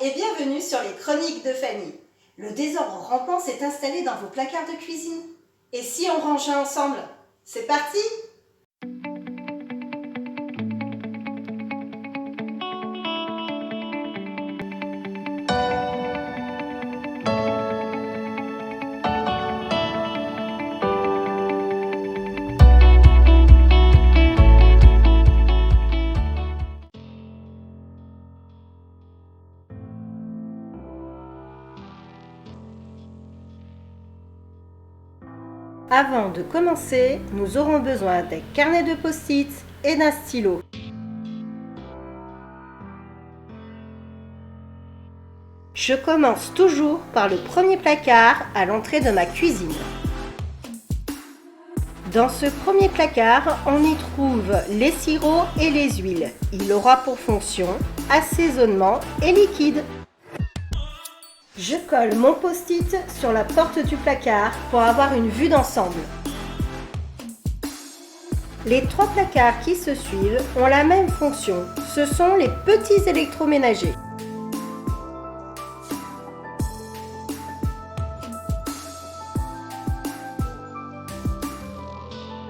et bienvenue sur les Chroniques de Fanny. Le désordre rampant s'est installé dans vos placards de cuisine. Et si on rangeait ensemble? C'est parti! Avant de commencer, nous aurons besoin d'un carnet de post-it et d'un stylo. Je commence toujours par le premier placard à l'entrée de ma cuisine. Dans ce premier placard, on y trouve les sirops et les huiles. Il aura pour fonction assaisonnement et liquide. Je colle mon post-it sur la porte du placard pour avoir une vue d'ensemble. Les trois placards qui se suivent ont la même fonction. Ce sont les petits électroménagers.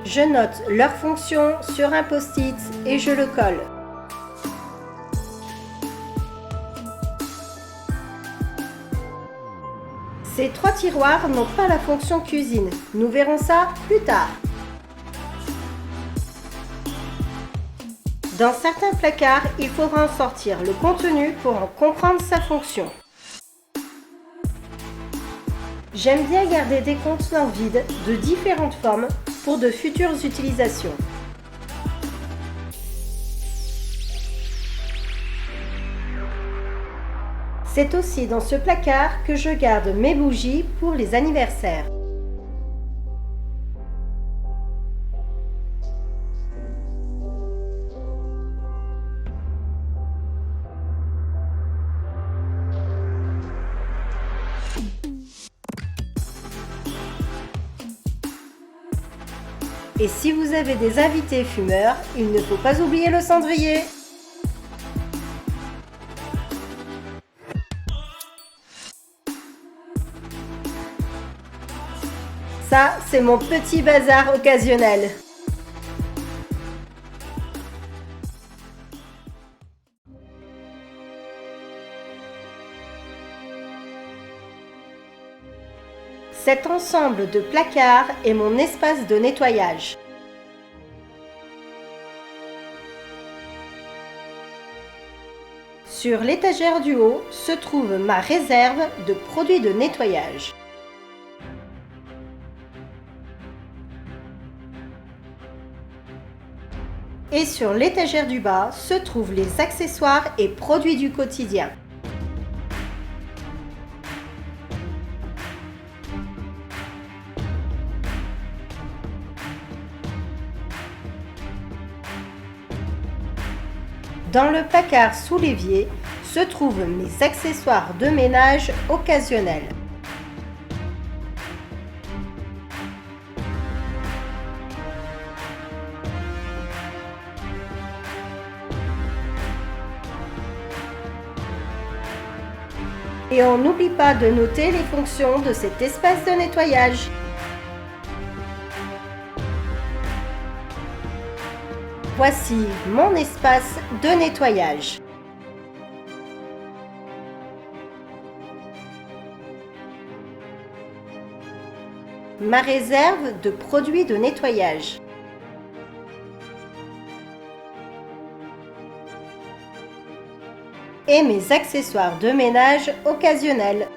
Je note leur fonction sur un post-it et je le colle. Ces trois tiroirs n'ont pas la fonction cuisine. Nous verrons ça plus tard. Dans certains placards, il faudra en sortir le contenu pour en comprendre sa fonction. J'aime bien garder des contenants vides de différentes formes pour de futures utilisations. C'est aussi dans ce placard que je garde mes bougies pour les anniversaires. Et si vous avez des invités fumeurs, il ne faut pas oublier le cendrier. Ça, c'est mon petit bazar occasionnel. Cet ensemble de placards est mon espace de nettoyage. Sur l'étagère du haut se trouve ma réserve de produits de nettoyage. Et sur l'étagère du bas se trouvent les accessoires et produits du quotidien. Dans le placard sous l'évier se trouvent mes accessoires de ménage occasionnels. Et on n'oublie pas de noter les fonctions de cet espace de nettoyage. Voici mon espace de nettoyage. Ma réserve de produits de nettoyage. Et mes accessoires de ménage occasionnels.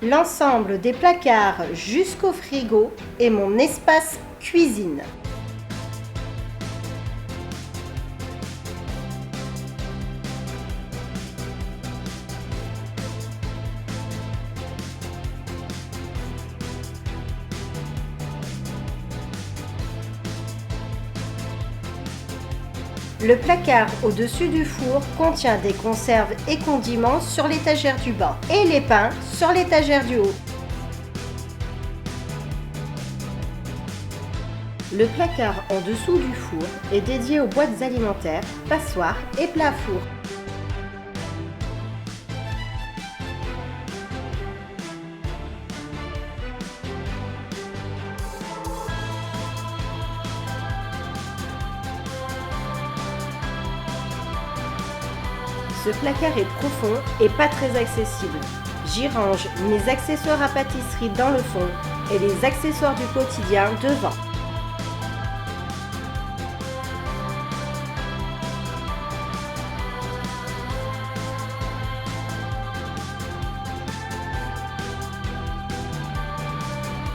L'ensemble des placards jusqu'au frigo est mon espace cuisine. Le placard au-dessus du four contient des conserves et condiments sur l'étagère du bas et les pains sur l'étagère du haut. Le placard en dessous du four est dédié aux boîtes alimentaires, passoires et plats à four. Ce placard est profond et pas très accessible. J'y range mes accessoires à pâtisserie dans le fond et les accessoires du quotidien devant.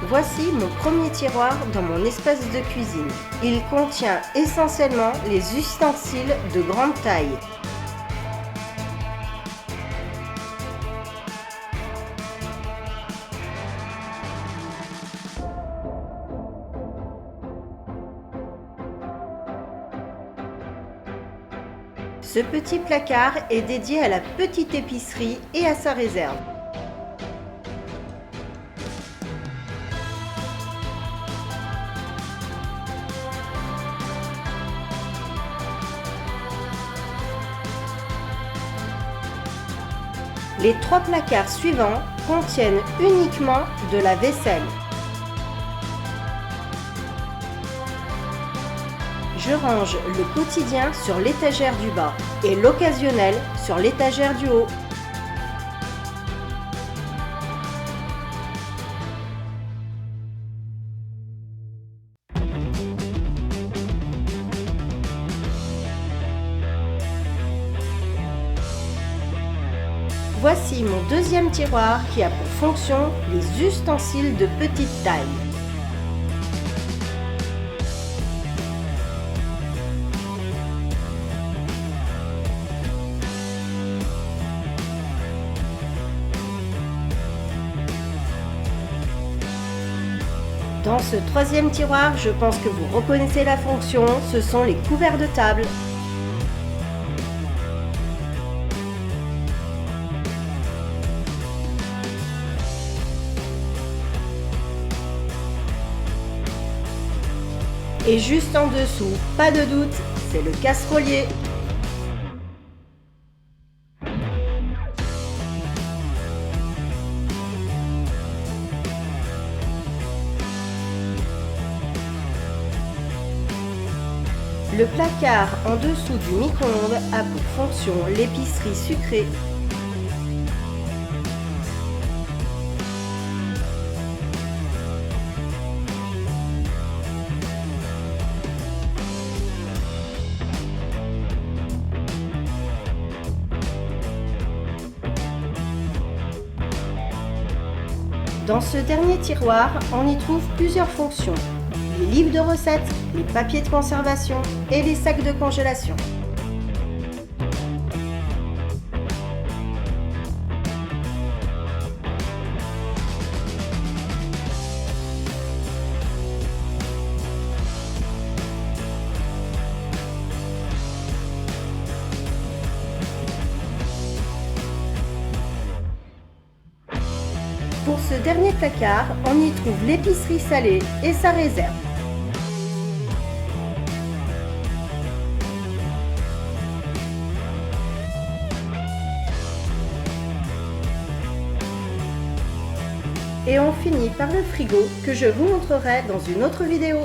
Voici mon premier tiroir dans mon espace de cuisine. Il contient essentiellement les ustensiles de grande taille. Ce petit placard est dédié à la petite épicerie et à sa réserve. Les 3 placards suivants contiennent uniquement de la vaisselle. Je range le quotidien sur l'étagère du bas et l'occasionnel sur l'étagère du haut. Voici mon deuxième tiroir qui a pour fonction les ustensiles de petite taille. Dans ce troisième tiroir, je pense que vous reconnaissez la fonction, ce sont les couverts de table. Et juste en dessous, pas de doute, c'est le casserolier. Le placard en dessous du micro-ondes a pour fonction l'épicerie sucrée. Dans ce dernier tiroir, on y trouve plusieurs fonctions. Les livres de recettes, les papiers de conservation et les sacs de congélation. Pour ce dernier placard, on y trouve l'épicerie salée et sa réserve. Et on finit par le frigo que je vous montrerai dans une autre vidéo.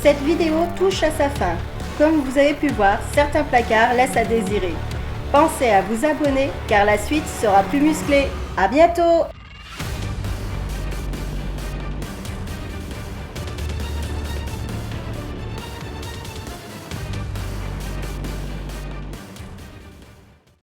Cette vidéo touche à sa fin. Comme vous avez pu voir, certains placards laissent à désirer. Pensez à vous abonner car la suite sera plus musclée. À bientôt!